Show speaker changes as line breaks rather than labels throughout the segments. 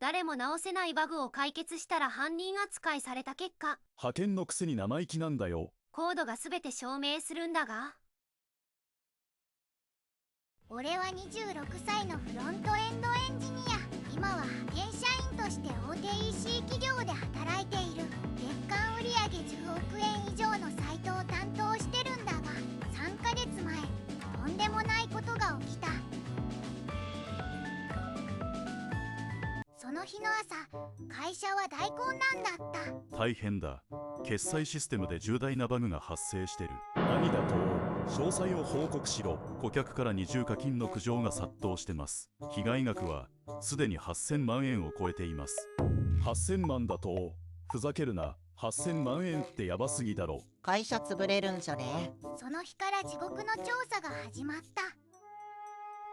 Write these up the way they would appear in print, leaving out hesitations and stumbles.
誰も直せないバグを解決したら犯人扱いされた結果、
派遣のくせに生意気なんだよ。
コードが全て証明するんだが。
俺は26歳のフロントエンドエンジニア。今は派遣社員として大手 EC 企業で働いている。月間売上10億円以上のサイトを担当してるんだが、3ヶ月前とんでもないことが起きた。その日の朝、会社は大混乱だった。
大変だ。決済システムで重大なバグが発生してる。何だと？詳細を報告しろ。顧客から二重課金の苦情が殺到してます。被害額はすでに8000万円を超えています。8000万だと？ふざけるな。8000万円ってヤバすぎだろ。
会社潰れるんじゃね？
その日から地獄の調査が始まった。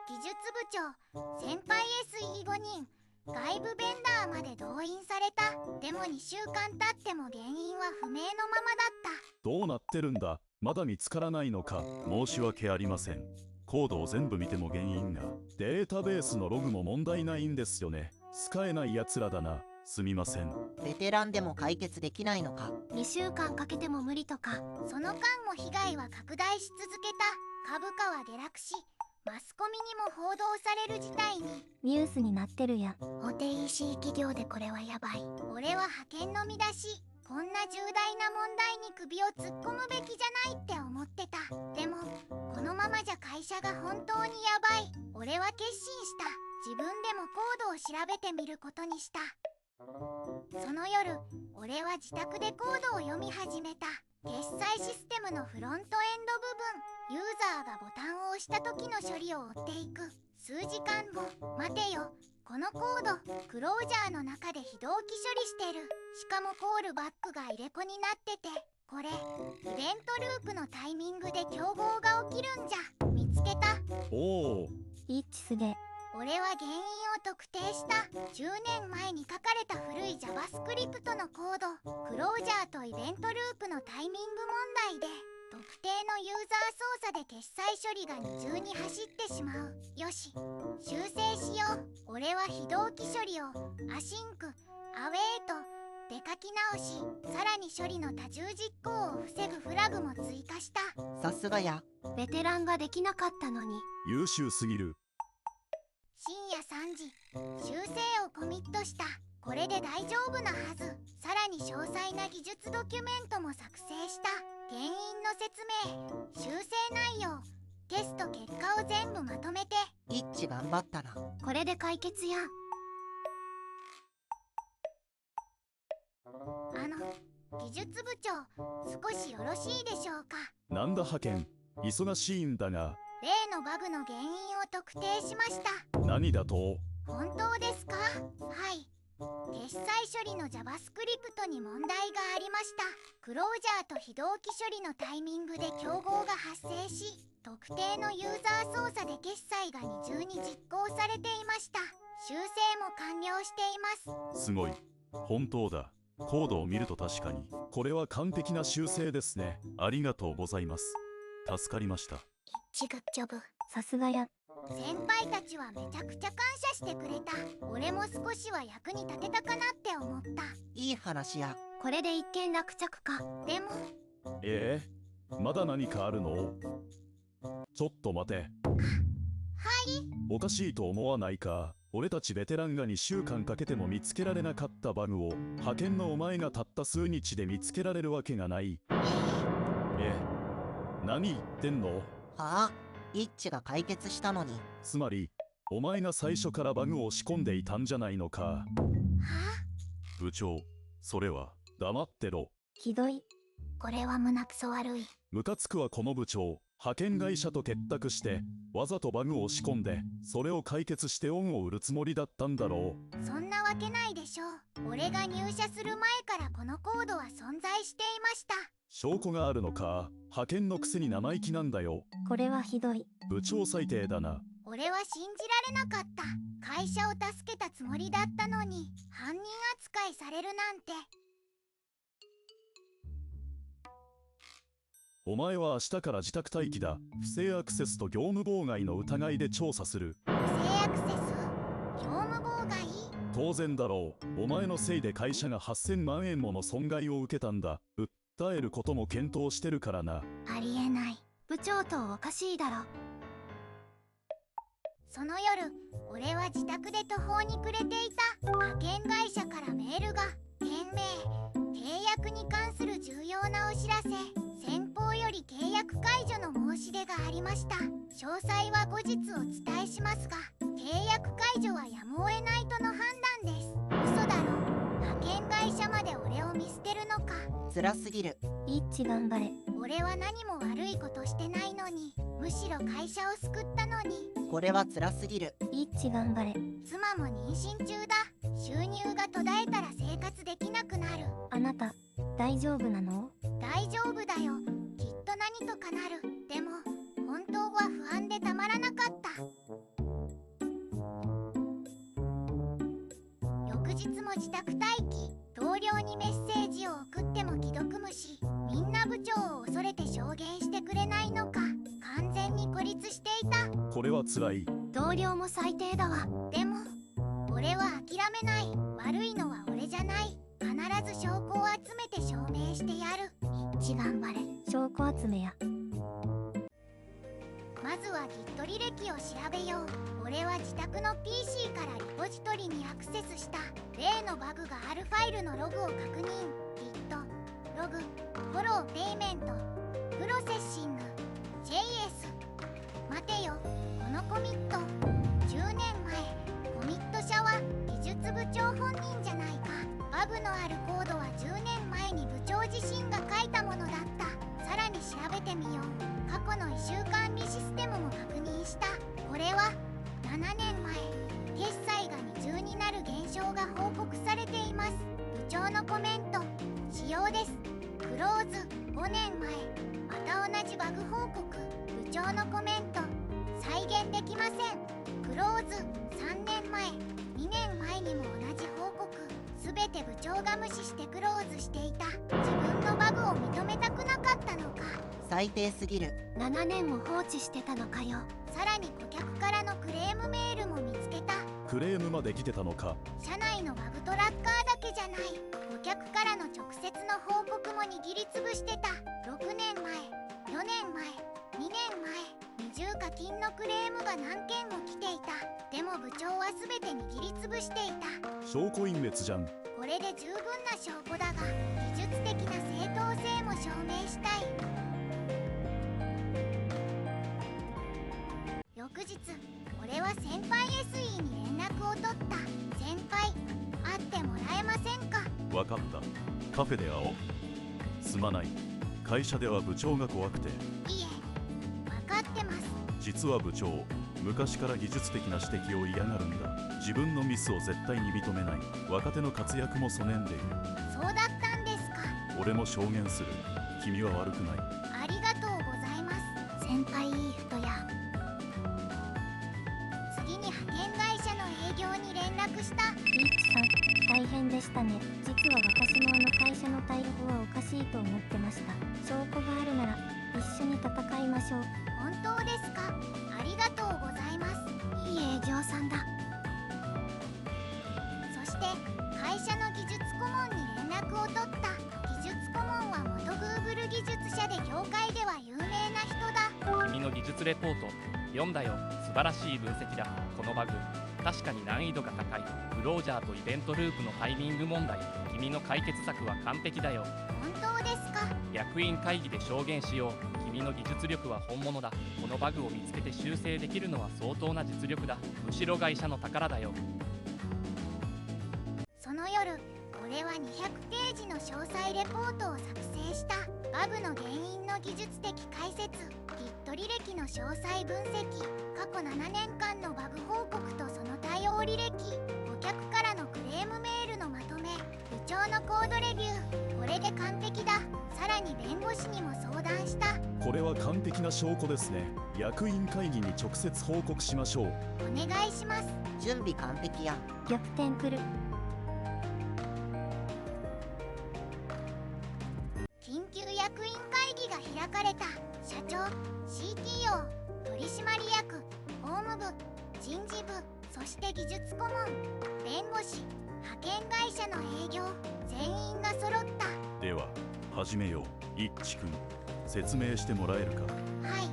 技術部長、先輩 SE5 人、外部ベンダーまで動員された。でも2週間経っても原因は不明のままだった。
どうなってるんだ？まだ見つからないのか。申し訳ありません。コードを全部見ても原因が。データベースのログも問題ないんですよね。使えないやつらだな。すみません。
ベテランでも解決できないのか。
2週間かけても無理とか。
その間も被害は拡大し続けた。株価は下落し、マスコミにも報道される事態に。
ニュースになってるやん。
大手 EC 企業でこれはやばい。俺は派遣の見出し、こんな重大な問題に首を突っ込むべきじゃないって思ってた。でもこのままじゃ会社が本当にやばい。俺は決心した。自分でもコードを調べてみることにした。その夜、俺は自宅でコードを読み始めた。決済システムのフロントエンド部分、ユーザーがボタンを押した時の処理を追っていく。数時間後、待てよ、このコード、クロージャーの中で非同期処理してる。しかもコールバックが入れ子になってて、これ、イベントループのタイミングで競合が起きるんじゃ。見つけた。
おお。
一致すげ。
俺は原因を特定した。10年前に書かれた古い JavaScript のコード。クロージャーとイベントループのタイミング問題で、特定のユーザー操作で決済処理が二重に走ってしまう。よし、修正しよう。俺は非同期処理をアシンク、アウェイと出書き直し、さらに処理の多重実行を防ぐフラグも追加した。
さすがや。
ベテランができなかったのに。
優秀すぎる。
深夜3時、修正をコミットした。これで大丈夫なはず。さらに詳細な技術ドキュメントも作成した。原因の説明、修正内容、テスト結果を全部まとめて。
一致頑張ったな。
これで解決や。
技術部長、少しよろしいでしょうか。
なんだ派遣、忙しいんだが。
例のバグの原因を特定しました。
何だと？
本当ですか？はい。決済処理の JavaScript に問題がありました。クロージャーと非同期処理のタイミングで競合が発生し、特定のユーザー操作で決済が二重に実行されていました。修正も完了しています。
すごい。本当だ。コードを見ると確かに。これは完璧な修正ですね。ありがとうございます。助かりました。
チグッジョブ。
さすがや。
先輩たちはめちゃくちゃ感謝してくれた。俺も少しは役に立てたかなって思った。
いい話や。
これで一件落着か。
でも。
まだ何かあるの？ちょっと待て。
はい。
おかしいと思わないか？俺たちベテランが2週間かけても見つけられなかったバグを派遣のお前がたった数日で見つけられるわけがない。何言ってんの？
はあ？一致が解決したのに。
つまりお前が最初からバグを仕込んでいたんじゃないのか？
はあ？
部長、それは黙ってろ。
ひどい。
これは胸くそ悪い。
ムカつくはこの部長。派遣会社と結託してわざとバグを仕込んでそれを解決して恩を売るつもりだったんだろ
う。そんなわけないでしょう。俺が入社する前からこのコードは存在していました。
証拠があるのか？派遣のくせに生意気なんだよ。
これはひどい。
部長最低だな。
俺は信じられなかった。会社を助けたつもりだったのに犯人扱いされるなんて。
お前は明日から自宅待機だ。不正アクセスと業務妨害の疑いで調査する。
不正アクセス？業務妨害？
当然だろう。お前のせいで会社が8000万円もの損害を受けたんだ。訴えることも検討してるからな。
ありえない。
部長とおかしいだろ。
その夜、俺は自宅で途方に暮れていた。派遣会社からメールが。件名、契約に関する重要なお知らせ。先方より契約解除の申し出がありました。詳細は後日お伝えしますが、契約解除はやむを得ないとの判断です。嘘だろ。派遣会社まで俺を見捨てるのか。
辛すぎる。
イッチ頑張れ。
俺は何も悪いことしてないのに、むしろ会社を救ったのに。
これは辛すぎる。
イッチ頑張れ。
妻も妊娠中だ。収入が途絶えたら生活できなくなる。
あなた、大丈夫なの？
大丈夫だよ。きっと何とかなる。でも本当は不安でたまらなかった。翌日も自宅待機。同僚にメッセージを送っても既読無視。みんな部長を恐れて証言してくれないのか。完全に孤立していた。
これは辛い。
同僚も最低だわ。
でも俺は諦めない。悪いのは俺じゃない。必ず証拠を集めて証明してやる。一致頑張れ。
証拠集めや。
まずは Git 履歴を調べよう。俺は自宅の PC からリポジトリにアクセスした。例のバグがあるファイルのログを確認。Git、ログ、フォローペイメント、プロセッシング、JS。待てよ、このコミット。10年前、コミット者は技術部長本人じゃないか。バグのあるコードは10年前に部長自身が書いたものだった。さらに調べてみよう。過去の1週間見システムも確認した。これは7年前、決済が二重になる現象が報告されています。部長のコメント。仕様です。クローズ。5年前、また同じバグ報告。部長のコメント。再現できません。クローズ。3年前、2年前にも同じ報告。すべて部長が無視してクローズしていた。自分のバグを認めたくなかったのか。
最低すぎる。
7年も放置してたのかよ。
さらに顧客からのクレームメールも見つけた。
クレームまで来てたのか。
社内のバグトラッカーだけじゃない。顧客からの直接の報告も握りつぶしてた。6年前、4年前、2年前、二重課金のクレームが何件も来ていた。でも部長は全て握りつぶしていた。
証拠隠滅じゃん。
これで十分な証拠だが、技術的な正当性も証明したい。翌日、俺は先輩 SE に連絡を取った。先輩、会ってもらえませんか。
わかった。カフェで会おう。すまない。会社では部長が怖くて。
いえ、分かってます。
実は部長、昔から技術的な指摘を嫌がるんだ。自分のミスを絶対に認めない。若手の活躍もそねんでいる。
そうだったんですか。
俺も証言する。君は悪くない。
ありがとうございます。先輩いい人や。次に派遣会社の営業に連絡した。
イッチさん、大変でしたね。実は私もあの会社の対応はおかしいと思ってました。証拠があるなら一緒に戦いましょう。
本当ですか。ありがとうございます。
いい営業さんだ。
そして会社の技術顧問に連絡を取った。技術顧問は元 Google 技術者で業界では有名な人だ。
君の技術レポート読んだよ。素晴らしい分析だ。このバグ確かに難易度が高い。クロージャーとイベントループのタイミング問題。君の解決策は完璧だよ。
本当ですか。
役員会議で証言しよう。君の技術力は本物だ。このバグを見つけて修正できるのは相当な実力だ。後ろ会社の宝だよ。
その夜、俺は200ページの詳細レポートを作成した。バグの原因の技術的解説、Git 履歴の詳細分析、過去7年間のバグ報告とその対応履歴、顧客からのクレームメールのまとめ、部長のコードレビュー。これで完璧だ。さらに弁護士にも相談した。
これは完璧な証拠ですね。役員会議に直接報告しましょう。
お願いします。
準備完璧や。
逆転来る。
緊急役員会議が開かれた。社長、CTO、取締役、法務部、人事部、そして技術顧問、弁護士、派遣会社の営業、全員が揃った。
では始めよう。イッチ君、説明してもらえるか。
はい、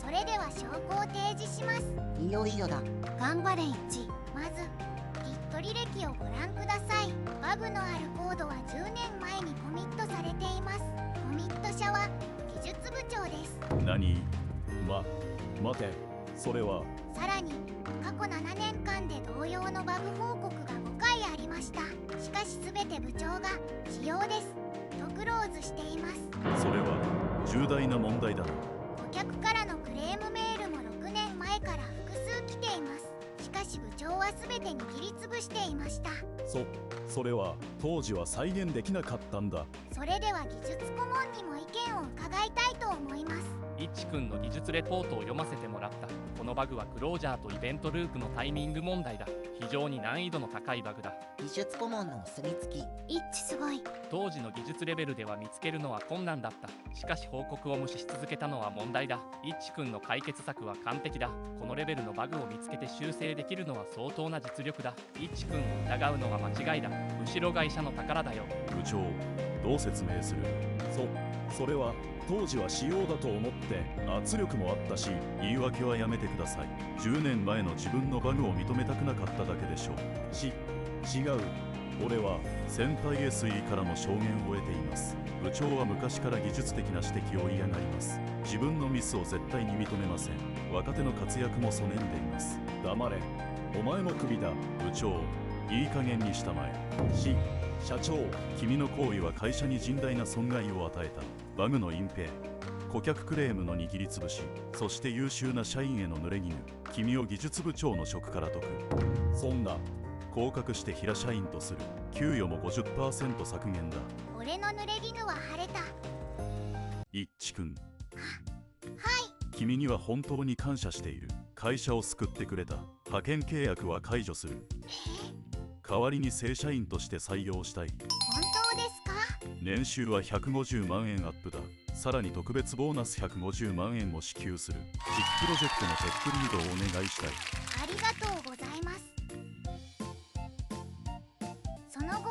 それでは証拠を提示します。
いよいよだ。
頑張れイッチ。
まずギット履歴をご覧ください。バグのあるコードは10年前にコミットされています。コミット者は技術部長です。
何？待て、それは。
さらに過去7年間で同様のバグ報告が5回ありました。しかし全て部長が仕様です。とクローズしています。
それは重大な問題だな。
顧客からのクレームメールも6年前から複数来ています。しかし部長は全て握りつぶしていました。
それは当時は再現できなかったんだ。
それでは技術顧問にも意見を伺いたいと思います。
イッチ君の技術レポートを読ませてもらった。このバグはクロージャーとイベントループのタイミング問題だ。非常に難易度の高いバグだ。
技術顧問のお墨付き。
イッチすごい。
当時の技術レベルでは見つけるのは困難だった。しかし報告を無視し続けたのは問題だ。イッチ君の解決策は完璧だ。このレベルのバグを見つけて修正できるのは相当な実力だ。イッチ君を疑うのは間違いだ。後ろ会社の宝だよ。
部長、どう説明する？それは当時は仕様だと思って圧力もあったし、言い訳はやめてください。10年前の自分のバグを認めたくなかっただけでしょう。違う。俺は先輩 SE からも証言を得ています。部長は昔から技術的な指摘を嫌がります。自分のミスを絶対に認めません。若手の活躍もそねんでいます。黙れ。お前もクビだ。部長、いい加減にしたまえ。社長、君の行為は会社に甚大な損害を与えた。バグの隠蔽、顧客クレームの握りつぶし、そして優秀な社員への濡れ衣。君を技術部長の職から解く。そんな。降格して平社員とする。給与も 50% 削減だ。
俺の濡れ衣は晴れた。
イッチ君、
はい。
君には本当に感謝している。会社を救ってくれた。派遣契約は解除する。代わりに正社員として採用したい。
本当ですか？
年収は150万円アップだ。さらに特別ボーナス150万円も支給する。実プロジェクトのテックリードをお願いしたい。
ありがとうございます。その後、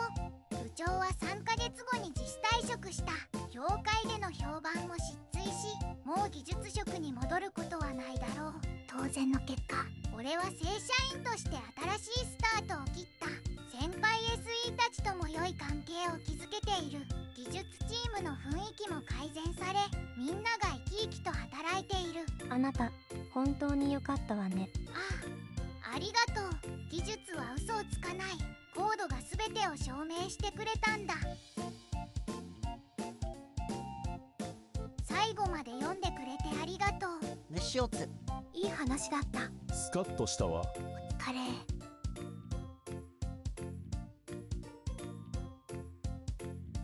部長は3ヶ月後に自主退職した。業界での評判も失墜し、もう技術職に戻ることはないだろう。当然の結果、俺は正社員として新しいスタートを切った。先輩 SE たちとも良い関係を築けている。技術チームの雰囲気も改善され、みんなが生き生きと働いている。
あなた本当に良かったわね。
ありがとう。技術は嘘をつかない。コードが全てを証明してくれたんだ。最後まで読んでくれてありがとう。
無視オツ。
いい話だった。
スカッとしたわ。
お疲れ。